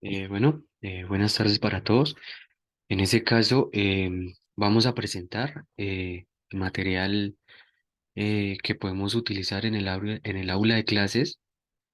Buenas tardes para todos. En ese caso, vamos a presentar material que podemos utilizar en el aula de clases,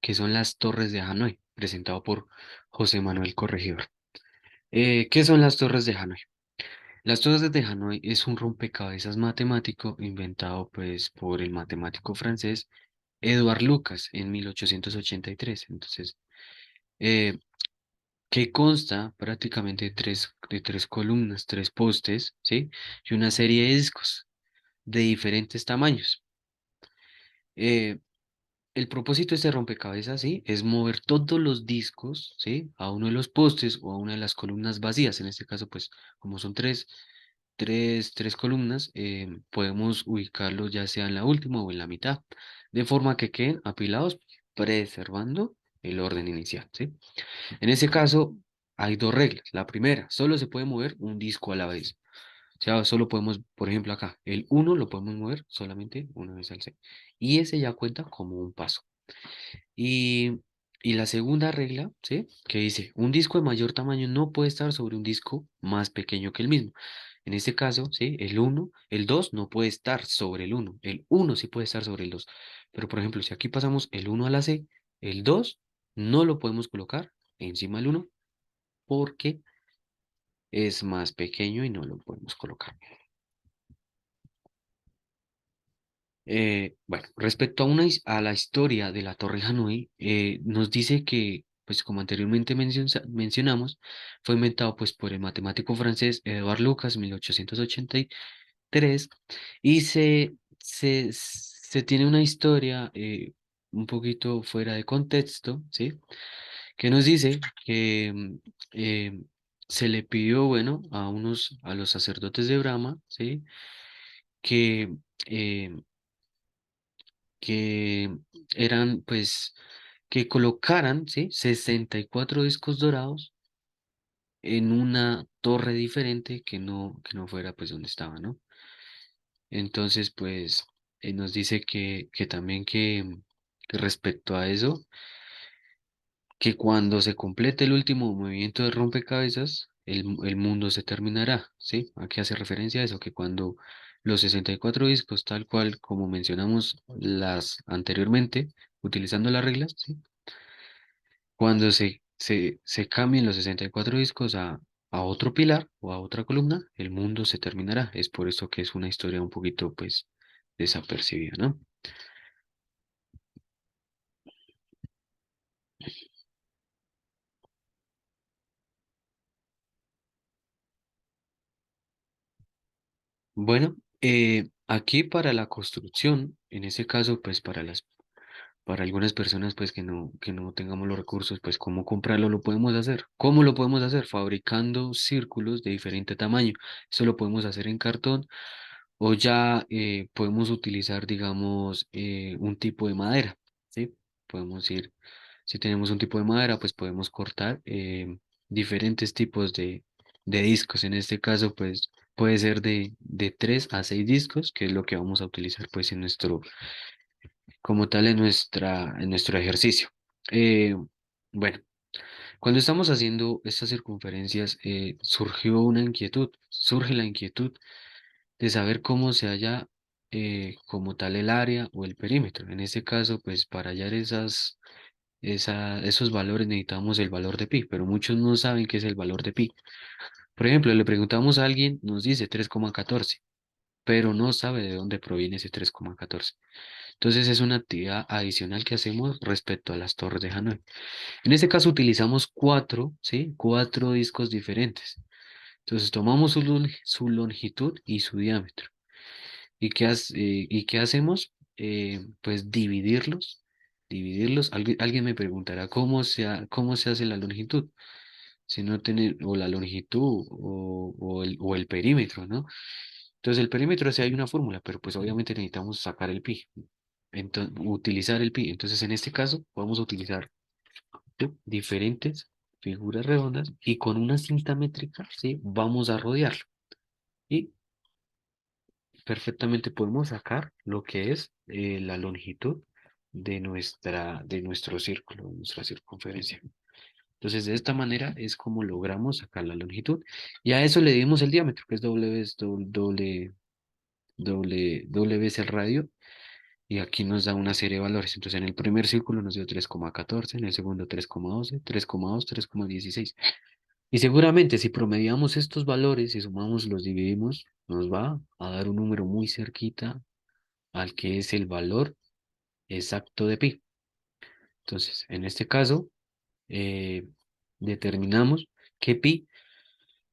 que son las Torres de Hanoi, presentado por José Manuel Corregidor. ¿Qué son las Torres de Hanoi? Las Torres de Hanoi es un rompecabezas matemático inventado pues por el matemático francés Édouard Lucas en 1883. Entonces, eh, que consta prácticamente de tres columnas, tres postes, ¿sí? Y una serie de discos de diferentes tamaños. Eh, el propósito de este rompecabezas, ¿sí? Es mover todos los discos, ¿sí? A uno de los postes o a una de las columnas vacías. En este caso, pues, como son tres columnas, podemos ubicarlos ya sea en la última o en la mitad, de forma que queden apilados, preservando el orden inicial, ¿sí? En ese caso, hay dos reglas. La primera, solo se puede mover un disco a la vez. O sea, solo podemos, por ejemplo, acá, el uno lo podemos mover solamente una vez al C. Y ese ya cuenta como un paso. Y, y la segunda regla, ¿sí? Que dice, un disco de mayor tamaño no puede estar sobre un disco más pequeño que el mismo. En este caso, ¿sí? El uno, el 2 no puede estar sobre el uno. El uno sí puede estar sobre el 2. Pero, por ejemplo, si aquí pasamos el uno a la C, el 2 no lo podemos colocar encima del uno porque es más pequeño y no lo podemos colocar. Bueno, respecto a, a la historia de la Torre Hanoi, nos dice que, pues como anteriormente mencionamos, fue inventado pues por el matemático francés Edouard Lucas en 1883 y se tiene una historia un poquito fuera de contexto, ¿sí? Que nos dice que eh, se le pidió, bueno, a los sacerdotes de Brahma, ¿sí? Que, eh, que eran, pues, que colocaran, ¿sí? 64 discos dorados en una torre diferente que no fuera, pues, donde estaba, ¿no? Entonces, pues, nos dice que también que respecto a eso, que cuando se complete el último movimiento de rompecabezas, el mundo se terminará, ¿sí? Aquí hace referencia a eso, que cuando los 64 discos, tal cual como mencionamos las anteriormente, utilizando las reglas, ¿sí? Cuando se cambien los 64 discos a otro pilar o a otra columna, el mundo se terminará. Es por eso que es una historia un poquito, pues, desapercibida, ¿no? Bueno, aquí para la construcción, en ese caso, pues para algunas personas, pues que no tengamos los recursos, pues cómo comprarlo lo podemos hacer. ¿Cómo lo podemos hacer? Fabricando círculos de diferente tamaño. Eso lo podemos hacer en cartón o ya podemos utilizar, digamos, un tipo de madera, ¿sí? Podemos ir, si tenemos un tipo de madera, pues podemos cortar diferentes tipos de discos. En este caso, pues puede ser de 3 a 6 discos, que es lo que vamos a utilizar pues en nuestro, como tal en nuestro ejercicio. Eh, bueno, cuando estamos haciendo estas circunferencias, surge la inquietud de saber cómo se halla como tal el área o el perímetro. En este caso, pues para hallar esos valores necesitamos el valor de pi, pero muchos no saben qué es el valor de pi. Por ejemplo, le preguntamos a alguien, nos dice 3,14, pero no sabe de dónde proviene ese 3,14. Entonces es una actividad adicional que hacemos respecto a las torres de Hanoi. En este caso utilizamos cuatro, ¿sí? Cuatro discos diferentes. Entonces tomamos su longitud y su diámetro. ¿Y qué hacemos? Pues dividirlos. Alguien me preguntará cómo se hace la longitud, si no tiene, o la longitud o el perímetro, ¿no? Entonces el perímetro sí hay una fórmula, pero pues obviamente necesitamos sacar el pi, entonces, utilizar el pi. Entonces en este caso vamos a utilizar diferentes figuras redondas y con una cinta métrica, ¿sí? Vamos a rodearlo. Y perfectamente podemos sacar lo que es la longitud de nuestro círculo, de nuestra circunferencia. Entonces, de esta manera es como logramos sacar la longitud. Y a eso le dimos el diámetro, que es W es el radio, y aquí nos da una serie de valores. Entonces, en el primer círculo nos dio 3,14, en el segundo 3,12, 3,2, 3,16. Y seguramente si promediamos estos valores y sumamos, los dividimos, nos va a dar un número muy cerquita al que es el valor exacto de pi. Entonces, en este caso, eh, determinamos que pi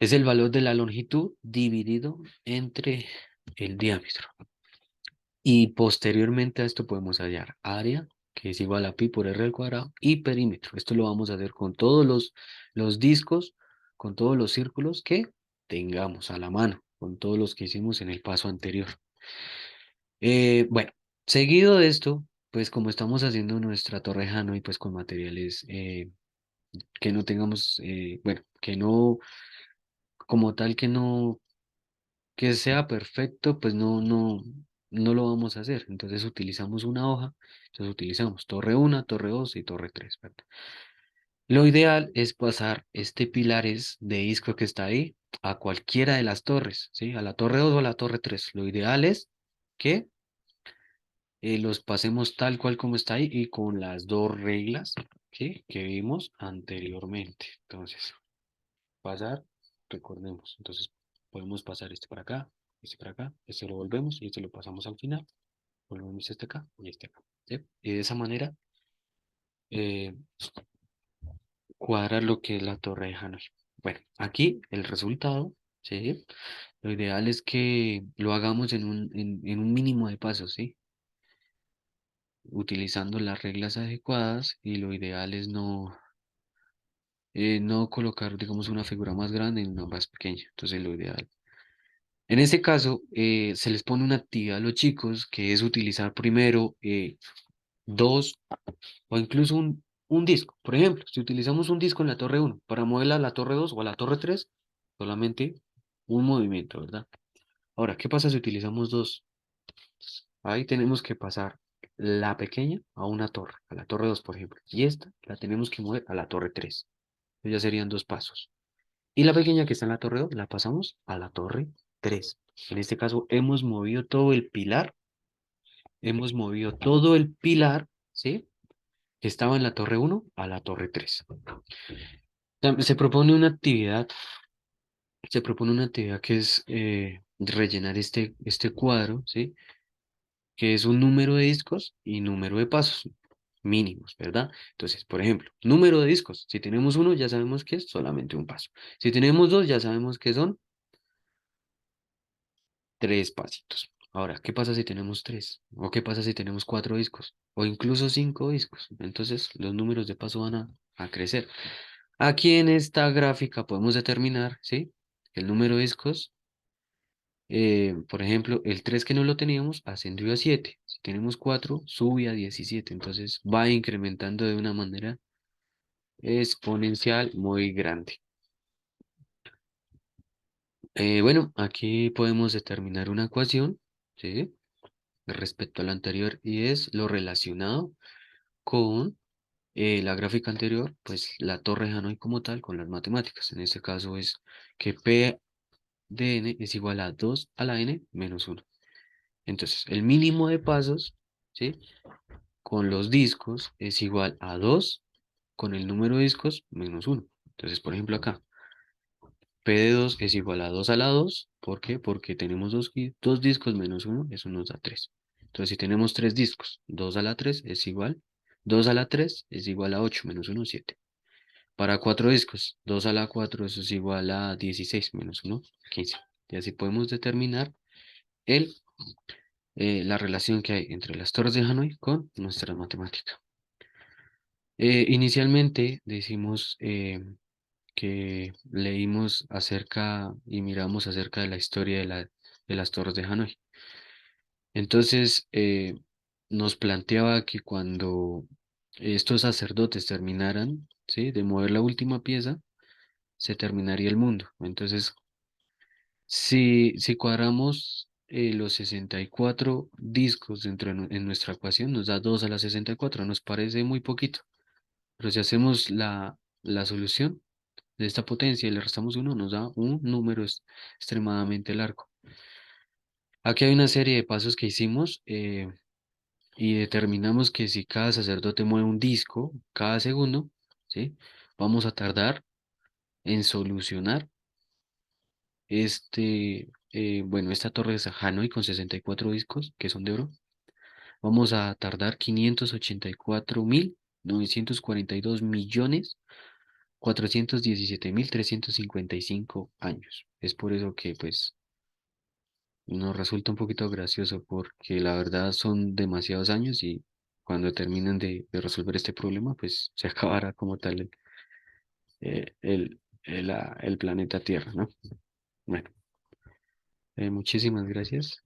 es el valor de la longitud dividido entre el diámetro. Y posteriormente a esto podemos hallar área, que es igual a pi por r al cuadrado, y perímetro. Esto lo vamos a hacer con todos los discos, con todos los círculos que tengamos a la mano, con todos los que hicimos en el paso anterior. Bueno, seguido de esto, pues como estamos haciendo nuestra torre Hanoi, pues con materiales que no tengamos, bueno, que no, como tal que sea perfecto, pues no lo vamos a hacer. Entonces utilizamos una hoja, entonces utilizamos torre 1, torre 2 y torre 3, ¿verdad? Lo ideal es pasar este pilares de disco que está ahí a cualquiera de las torres, ¿sí? A la torre 2 o a la torre 3. Lo ideal es que los pasemos tal cual como está ahí y con las dos reglas, ¿sí? Que vimos anteriormente. Entonces, pasar, recordemos. Entonces, podemos pasar este para acá, este lo volvemos y este lo pasamos al final. Volvemos este acá y este acá, ¿sí? Y de esa manera, eh, cuadrar lo que es la torre de Hanoi. Bueno, aquí el resultado, ¿sí? Lo ideal es que lo hagamos en un mínimo de pasos, ¿sí? Utilizando las reglas adecuadas y lo ideal es no colocar, digamos, una figura más grande en una más pequeña. Entonces, lo ideal. En este caso, se les pone una actividad a los chicos que es utilizar primero dos o incluso un disco. Por ejemplo, si utilizamos un disco en la torre uno para moverla a la torre 2 o a la torre 3 solamente un movimiento, ¿verdad? Ahora, ¿qué pasa si utilizamos dos? Ahí tenemos que pasar la pequeña a una torre, a la torre 2 por ejemplo, y esta la tenemos que mover a la torre 3. Ya serían dos pasos. Y la pequeña que está en la torre 2 la pasamos a la torre 3. En este caso hemos movido todo el pilar, ¿sí? Que estaba en la torre uno a la torre 3. Se propone una actividad, se propone una actividad que es rellenar este cuadro, ¿sí? Que es un número de discos y número de pasos mínimos, ¿verdad? Entonces, por ejemplo, número de discos. Si tenemos uno, ya sabemos que es solamente un paso. Si tenemos dos, ya sabemos que son tres pasitos. Ahora, ¿qué pasa si tenemos tres? ¿O qué pasa si tenemos cuatro discos? O incluso cinco discos. Entonces, los números de paso van a crecer. Aquí en esta gráfica podemos determinar, ¿sí? El número de discos. Por ejemplo, el 3 que no lo teníamos ascendió a 7. Si tenemos 4 sube a 17. Entonces va incrementando de una manera exponencial muy grande. Bueno, aquí podemos determinar una ecuación, ¿sí? Respecto a la anterior y es lo relacionado con la gráfica anterior, pues la torre de Hanoi como tal con las matemáticas. En este caso es que P de n es igual a 2 a la n menos 1. Entonces, el mínimo de pasos, ¿sí? Con los discos es igual a 2 con el número de discos menos 1. Entonces, por ejemplo, acá, P de 2 es igual a 2 a la 2. ¿Por qué? Porque tenemos dos discos menos 1, eso nos da 3. Entonces, si tenemos 3 discos, 2 a la 3 es igual, 2 a la 3 es igual a 8 menos 1, 7. Para 4 discos, 2 a la 4 eso es igual a 16 menos 1, 15. Y así podemos determinar el, la relación que hay entre las torres de Hanoi con nuestra matemática. Inicialmente decimos que leímos acerca y miramos acerca de la historia de las torres de Hanoi. Entonces, nos planteaba que cuando estos sacerdotes terminaran, ¿sí? De mover la última pieza, se terminaría el mundo. Entonces, si cuadramos los 64 discos dentro en nuestra ecuación, nos da 2 a la 64. Nos parece muy poquito. Pero si hacemos la solución de esta potencia y le restamos uno, nos da un número extremadamente largo. Aquí hay una serie de pasos que hicimos y determinamos que si cada sacerdote mueve un disco cada segundo, ¿sí? Vamos a tardar en solucionar esta torre de Hanoi con 64 discos que son de oro. Vamos a tardar 584.917.417.355 años. Es por eso que pues nos resulta un poquito gracioso porque la verdad son demasiados años y cuando terminen de resolver este problema pues se acabará como tal el planeta Tierra, ¿no? Bueno, muchísimas gracias.